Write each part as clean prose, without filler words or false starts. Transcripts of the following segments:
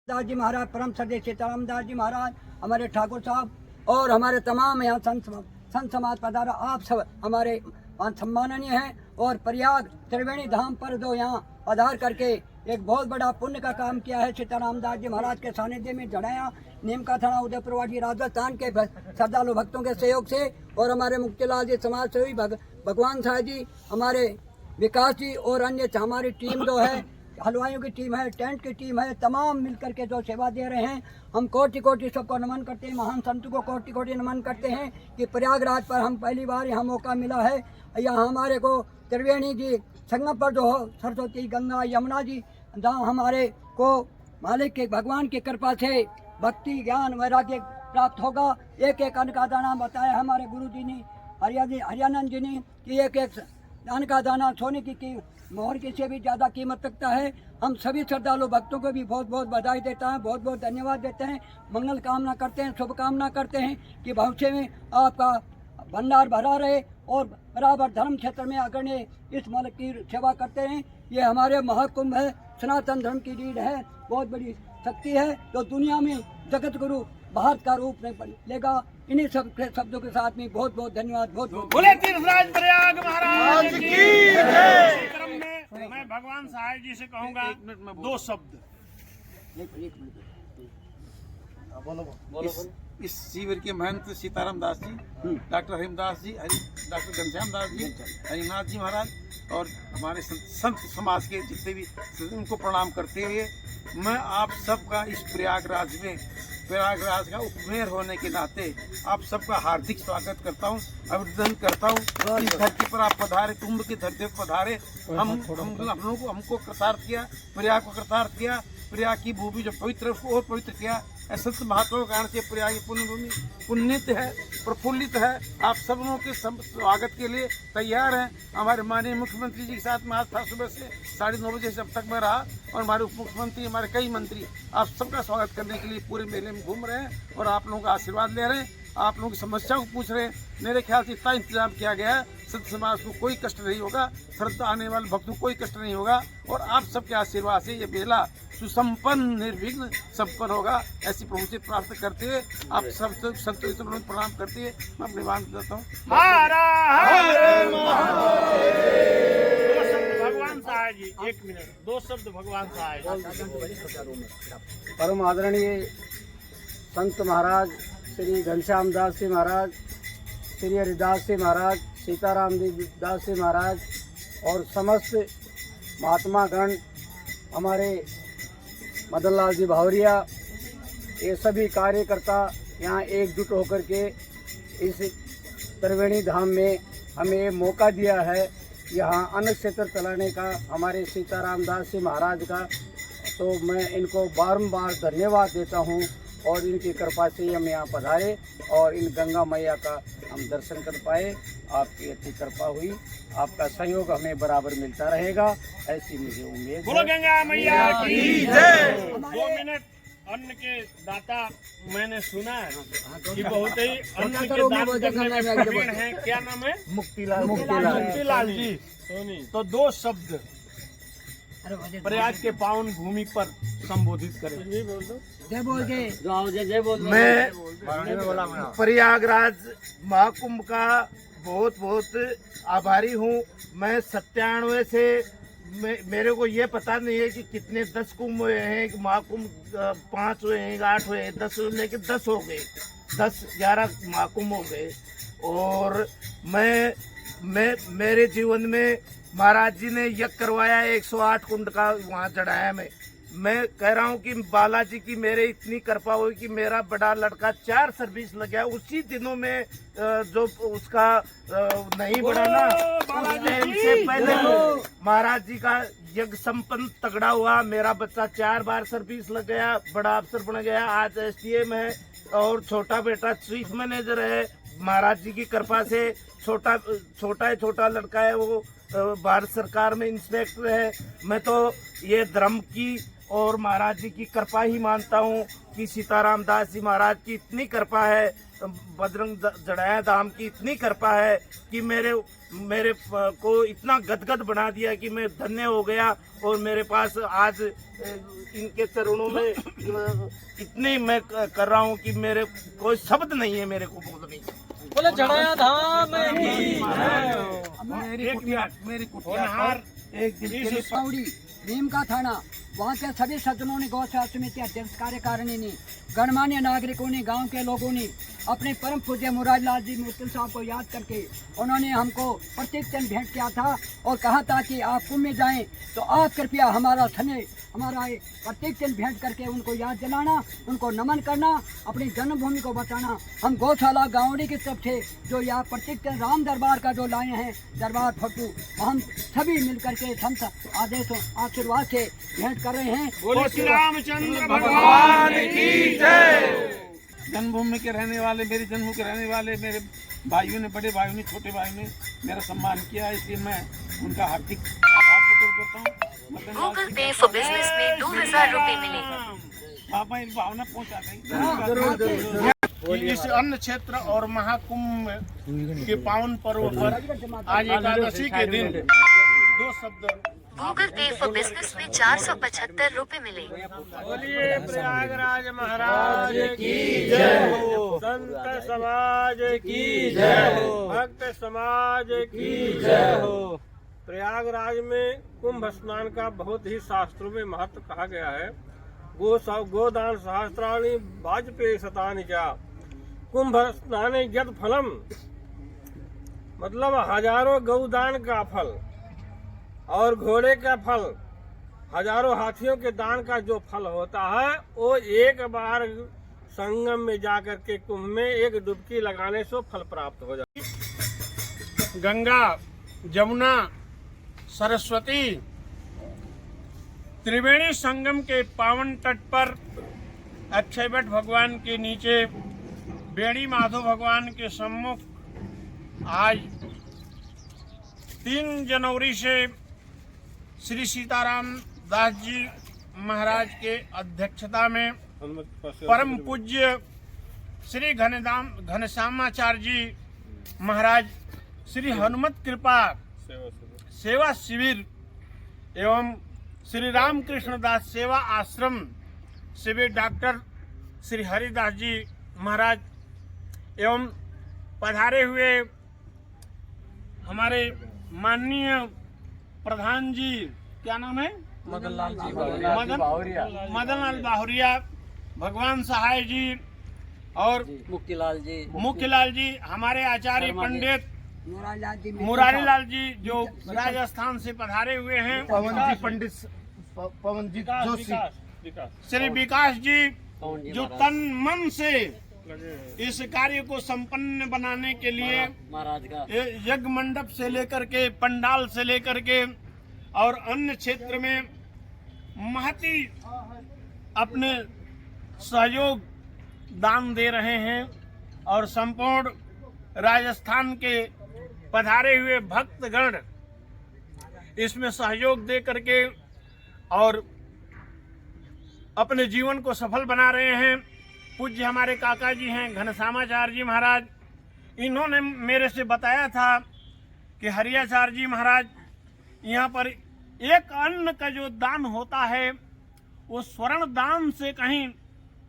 दास जी महाराज, परम श्रद्धेय सीताराम दास जी महाराज, हमारे ठाकुर साहब और हमारे तमाम यहाँ संत समाज पधारा, आप सब हमारे सम्माननीय हैं। और प्रयाग त्रिवेणी धाम पर जो यहाँ पधार करके एक बहुत बड़ा पुण्य का काम किया है सीताराम दास जी महाराज के सानिध्य में जड़ाया नीमका थाना उदयपुरवाड़ी राजस्थान के श्रद्धालु भक्तों के सहयोग से और हमारे मुक्तिलाल जी समाज सेवी भगवान साहब जी, हमारे विकास जी और अन्य हमारी टीम जो है, हलवाइयों की टीम है, टेंट की टीम है, तमाम मिलकर के जो सेवा दे रहे हैं, हम कोटि कोटि सबको नमन करते हैं। महान संत को कोटि कोटि नमन करते हैं कि प्रयागराज पर हम पहली बार यहाँ मौका मिला है। यहाँ हमारे को त्रिवेणी जी संगम पर जो हो सरस्वती गंगा यमुना जी जहाँ हमारे को मालिक के भगवान की कृपा से भक्ति ज्ञान वैराग्य प्राप्त होगा। एक एक अन्न का दाना बताया हमारे गुरु जी ने, हरियानंद जी ने, कि एक एक अन्न का दाना सोने की मोहर की से भी ज़्यादा कीमत रखता है। हम सभी श्रद्धालु भक्तों को भी बहुत बहुत बधाई देता है, बहुत बहुत धन्यवाद देते हैं, मंगल कामना करते हैं, शुभकामना करते हैं कि भविष्य में आपका भंडार भरा रहे और बराबर धर्म क्षेत्र में अग्रणी इस मुल्क की सेवा करते हैं। ये हमारे महाकुंभ है, सनातन धर्म की रीढ़ है, बहुत बड़ी शक्ति है जो दुनिया में जगत गुरु भारत का रूप में लेगा। इन्हीं सब शब्दों के साथ में बहुत बहुत धन्यवाद। बहुत बहुत बोले तीर्थराज प्रयाग महाराज की जय। क्रम में मैं भगवान साहब जी से कहूँगा दो शब्द। इस शिविर के महंत सीताराम दास जी, डॉक्टर हरिमदास जी, डॉक्टर घनश्याम दास जी, हरिनाथ जी महाराज और हमारे संत समाज के जितने भी उनको प्रणाम करते हुए मैं आप सबका इस प्रयागराज का उपमेयर होने के नाते आप सबका हार्दिक स्वागत करता हूँ, अभिनंदन करता हूँ। इस धरती पर आप पधारे, कुंभ की धरती पर पधारे, हमको कृतार्थ किया, प्रयाग को कृतार्थ किया, प्रयाग की भूमि जो पवित्र उसको और पवित्र किया। संत महात्मा के कारण से प्रयाग की पुण्यभूमि पुण्यित है, प्रफुल्लित है। आप सब लोगों के स्वागत के लिए तैयार हैं। हमारे माननीय मुख्यमंत्री जी के साथ में आज था सुबह से 9:30 बजे से अब तक मैं रहा और हमारे उप मुख्यमंत्री, हमारे कई मंत्री आप सबका स्वागत करने के लिए पूरे मेले में घूम रहे हैं और आप लोगों का आशीर्वाद ले रहे हैं, आप लोगों की समस्या को पूछ रहे हैं। मेरे ख्याल से इतना इंतजाम किया गया है, संत समाज को कोई कष्ट नहीं होगा, श्रद्धा आने वाले भक्तों को कोई कष्ट नहीं होगा और आप सबके आशीर्वाद से ये मेला सुसंपन्न निर्विघ्न संपन्न होगा, ऐसी प्रभु से प्रार्थना करते हुए आप सब संतोष प्रणाम करते हुए मैं अपनी बात देता हूँ। भगवान साहब जी, एक मिनट, दो शब्द भगवान साहब। परम आदरणीय संत महाराज श्री घनश्याम दास जी महाराज, श्री हरिदास जी महाराज, सीताराम दास जी महाराज और समस्त महात्मा गण, हमारे मदन लाल जी भावरिया, ये सभी कार्यकर्ता यहाँ एकजुट होकर के इस त्रिवेणी धाम में हमें मौका दिया है यहाँ अन्न क्षेत्र चलाने का, हमारे सीताराम दास जी महाराज का। तो मैं इनको बारंबार धन्यवाद देता हूँ और इनकी कृपा से हम यहाँ पधारे और इन गंगा मैया का हम दर्शन कर पाए। आपकी अच्छी कृपा हुई, आपका सहयोग हमें बराबर मिलता रहेगा, ऐसी मुझे उम्मीद। बोलो गंगा मैया की जय। 2 मिनट। अन्न के दाता मैंने सुना है कि बहुत ही अन्न के दान करने में प्रवीण है। क्या नाम है? मुक्तिलाल जी। तो 2 शब्द प्रयाग के पावन भूमि पर संबोधित करें। जय बोल के मैं प्रयागराज महाकुंभ का बहुत बहुत आभारी हूँ। मैं 97 से मेरे को ये पता नहीं है कि कितने 10 कुंभ हुए हैं, कि महाकुंभ 5 हुए हैं, 8 हुए हैं, 10 हुए कि 10 हो गए, 10-11 महाकुंभ हो गए। और मैं मेरे जीवन में महाराज जी ने यज्ञ करवाया 108 कुंड का वहाँ चढ़ाया। मैं कह रहा हूँ कि बालाजी की मेरे इतनी कृपा हुई कि मेरा बड़ा लड़का 4 सर्विस लग गया उसी दिनों में, जो उसका नहीं बढ़ा ना, उस टाइम से पहले महाराज जी का यज्ञ संपन्न तगड़ा हुआ। मेरा बच्चा 4 बार सर्विस लग गया, बड़ा अफसर बन गया, आज SDM है और छोटा बेटा चीफ मैनेजर है। महाराज जी की कृपा से छोटा लड़का है वो भारत सरकार में इंस्पेक्टर है। मैं तो ये धर्म की और महाराज जी की कृपा ही मानता हूँ कि सीताराम दास जी महाराज की इतनी कृपा है, बजरंग जड़ाया धाम की इतनी कृपा है कि मेरे को इतना गदगद बना दिया कि मैं धन्य हो गया। और मेरे पास आज इनके चरणों में इतनी मैं कर रहा हूँ कि मेरे कोई शब्द नहीं है मेरे को बोलने। बोले जड़ाया धाम मेरी कुटिया एक दिन के लिए पौड़ी नीम का थाना, वहाँ के सभी सज्जनों ने, गौशाला समिति अध्यक्ष कार्यकारिणी ने, गणमान्य नागरिकों ने, गांव के लोगों ने अपने परम पूज्य मुरारी लाल जी मुश्किल साहब को याद करके उन्होंने हमको प्रतीक चिन्ह भेंट किया था और कहा था कि आप कुंभ में जाएं तो आप कृपया हमारा प्रतीक चिन्ह भेंट करके उनको याद दिलाना, उनको नमन करना, अपनी जन्मभूमि को बचाना। हम गौशाला गाँवड़ी की तरफ से जो यह प्रतीक चिन्ह राम दरबार का जो लाए हैं, दरबार फोटो, हम सभी मिलकर के आदेशों आशीर्वाद से भेंट कर रहे हैं। बोले श्री रामचंद्र भगवान की जय। जन्मभूमि के रहने वाले, मेरी जन्मभूमि के रहने वाले मेरे भाइयों ने, बड़े भाइयों ने, छोटे भाइयों ने मेरा सम्मान किया, इसलिए मैं उनका हार्दिक आभार प्रकट करता हूँ। गूगल पे फॉर बिजनेस में 2000 रुपए मिले। पापा इस भावना पहुँचा दें। इस अन्न क्षेत्र और महाकुंभ के पावन पर्व पर आज एकादशी के दिन 2 शब्द। गूगल पे फॉर बिजनेस में 475 रुपए मिले। बोलिए प्रयागराज महाराज की जय हो, संत समाज की जय हो, भक्त समाज की जय हो। प्रयागराज में कुंभ स्नान का बहुत ही शास्त्रों में महत्व कहा गया है। गोदान सहस्त्राणि वाजपेयी शतानि च कुंभ स्नान यद फलम, मतलब हजारों गौदान का फल और घोड़े का फल, हजारों हाथियों के दान का जो फल होता है वो एक बार संगम में जाकर के कुंभ में एक डुबकी लगाने से फल प्राप्त हो जाता। गंगा, जमुना, सरस्वती त्रिवेणी संगम के पावन तट पर अक्षयवट भगवान के नीचे बेणी माधव भगवान के सम्मुख आज 3 जनवरी से श्री सीताराम दास जी महाराज के अध्यक्षता में परम पूज्य श्री घनश्यामाचार्य जी महाराज श्री हनुमत कृपा सेवा शिविर एवं श्री रामकृष्ण दास सेवा आश्रम शिविर डॉक्टर श्री हरिदास जी महाराज एवं पधारे हुए हमारे माननीय प्रधान जी, क्या नाम है, मदन लाल बाहुरिया, भगवान सहाय जी और मुक्तिलाल जी, हमारे आचार्य पंडित मुरारी लाल जी जो राजस्थान से पधारे हुए हैं, पवन जी जोशी, श्री विकास जी जो तन मन से इस कार्य को संपन्न बनाने के लिए यज्ञ मंडप से लेकर के, पंडाल से लेकर के और अन्य क्षेत्र में महती अपने सहयोग दान दे रहे हैं और संपूर्ण राजस्थान के पधारे हुए भक्तगण इसमें सहयोग दे करके और अपने जीवन को सफल बना रहे हैं। पूज्य हमारे काका जी हैं घनश्यामाचार्य जी महाराज, इन्होंने मेरे से बताया था कि हरियाचार्य जी महाराज यहाँ पर एक अन्न का जो दान होता है वो स्वर्ण दान से कहीं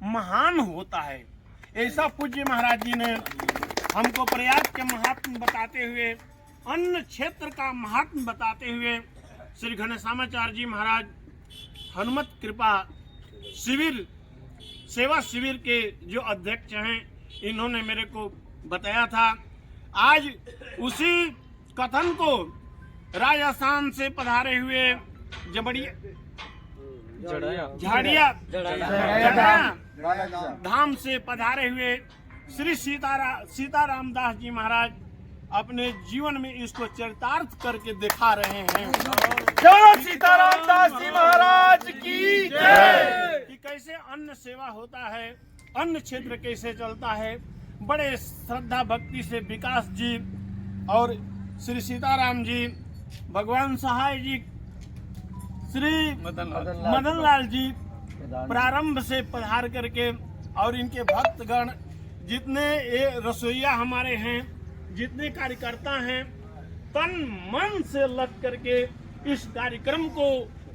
महान होता है। ऐसा पूज्य महाराज जी ने हमको प्रयाग के महात्म बताते हुए, अन्न क्षेत्र का महात्म बताते हुए श्री घनश्यामाचार्य जी महाराज हनुमत कृपा शिविर सेवा शिविर के जो अध्यक्ष हैं, इन्होंने मेरे को बताया था। आज उसी कथन को राजस्थान से पधारे हुए झाड़िया धाम से पधारे हुए श्री सीताराम दास जी महाराज अपने जीवन में इसको चरितार्थ करके दिखा रहे हैं। जय सीताराम दास जी महाराज की जय। कि कैसे अन्न सेवा होता है, अन्न क्षेत्र कैसे चलता है। बड़े श्रद्धा भक्ति से विकास जी और श्री सीताराम जी, भगवान सहाय जी श्री मदन लाल जी प्रारंभ से पधार करके और इनके भक्तगण जितने ये रसोइया हमारे हैं, जितने कार्यकर्ता हैं, तन मन से लग करके इस कार्यक्रम को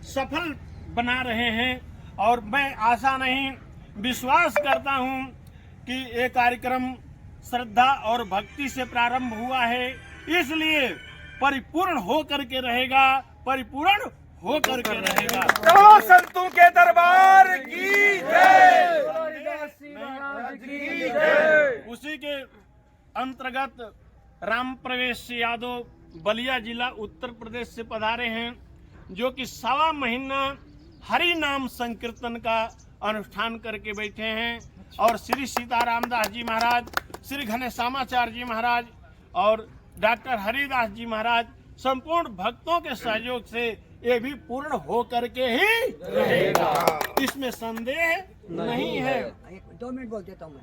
सफल बना रहे हैं। और मैं आशा नहीं विश्वास करता हूं कि ये कार्यक्रम श्रद्धा और भक्ति से प्रारंभ हुआ है, इसलिए परिपूर्ण हो करके रहेगा, परिपूर्ण हो करके रहेगा। चलो संतों के दरबार की जय। उसी के अंतर्गत राम प्रवेश यादव बलिया जिला उत्तर प्रदेश से पधारे हैं, जो कि 1.25 महीना हरि नाम संकीर्तन का अनुष्ठान करके बैठे हैं। और श्री सीताराम दास जी महाराज, श्री घनश्यामाचार्य जी महाराज और डॉक्टर हरिदास जी महाराज संपूर्ण भक्तों के सहयोग से ये भी पूर्ण हो करके ही रहेगा, इसमें संदेह नहीं है। 2 मिनट बोल देता हूँ मैं।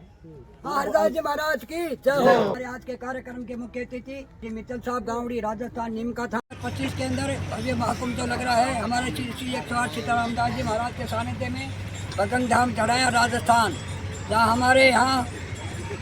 हरिदास जी महाराज की जय हो। हमारे आज के कार्यक्रम के मुख्य अतिथि श्री मित्तल साहब गावड़ी राजस्थान नीम का था 25 के अंदर भव्य महाकुंभ जो लग रहा है, हमारे श्री 108 सीताराम दास जी महाराज के सानिध्य में बदन धाम चढ़ाया राजस्थान, जहाँ हमारे यहाँ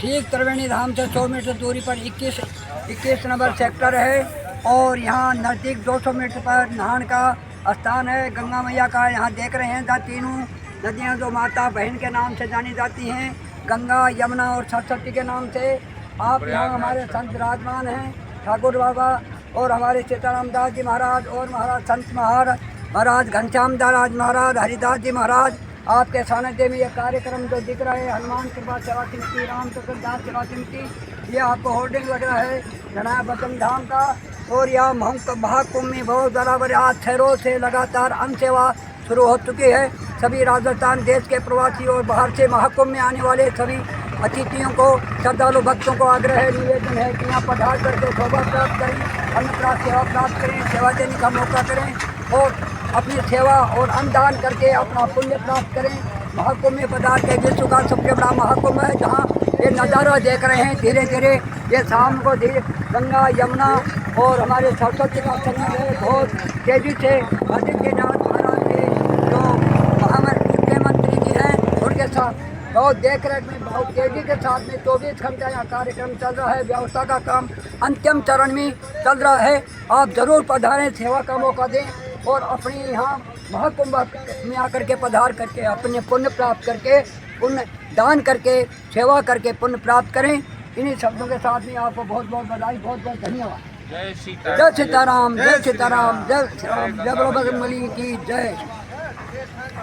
ठीक त्रिवेणी धाम से 100 मीटर दूरी पर 21 नंबर सेक्टर है। और यहाँ नज़दीक 200 मीटर पर नहान का स्थान है, गंगा मैया का। यहाँ देख रहे हैं जहाँ तीनों नदियाँ जो माता बहन के नाम से जानी जाती हैं, गंगा, यमुना और सरस्वती के नाम से। आप यहाँ हमारे संत विराजमान हैं, ठाकुर बाबा और हमारे सीताराम दास जी महाराज और महाराज संत महाराज घनश्याम दास महाराज, हरिदास जी महाराज। आपके सानिध्य में ये कार्यक्रम जो दिख रहा है, हनुमान कृपा सेवा समिति, राम दास सेवा समिति, ये आपको होर्डिंग लग रहा है जनाब बदन धाम का। और यह महाकुंभ में बहुत बराबर आज 6 रोज से लगातार अन्न सेवा शुरू हो चुकी है। सभी राजस्थान देश के प्रवासी और बाहर से महाकुंभ में आने वाले सभी अतिथियों को, श्रद्धालु भक्तों को आग्रह है, निवेदन है कि यहाँ पधार करके शोभा प्राप्त करें, अन्न प्राप्त सेवा प्राप्त करें, सेवा देने का मौका करें और अपनी सेवा और अन्नदान करके अपना पुण्य प्राप्त करें। महाकुंभ में पधार के विश्व का सबसे बड़ा महाकुंभ है, जहाँ ये नज़ारा देख रहे हैं धीरे धीरे ये शाम को धीरे गंगा, यमुना और हमारे सरस्वती का संगम है। बहुत तेजी से आदित्यनाथ महाराज के जो मुख्यमंत्री जी हैं, उनके साथ बहुत देख रेख में बहुत तेजी के साथ में 24 घंटे यहाँ कार्यक्रम चल रहा है। व्यवस्था का काम अंतिम चरण में चल रहा है। आप जरूर पधारें, सेवा का मौका दें और अपनी यहाँ महाकुंभ में आकर के पधार करके अपने पुण्य प्राप्त करके, पुण्य दान करके, सेवा करके पुण्य प्राप्त करें। इन्हीं शब्दों के साथ में आपको बहुत बहुत बधाई, बहुत बहुत धन्यवाद। जय सीताराम, जय सीताराम, जय श्री राम, जय बजरंगबली की जय।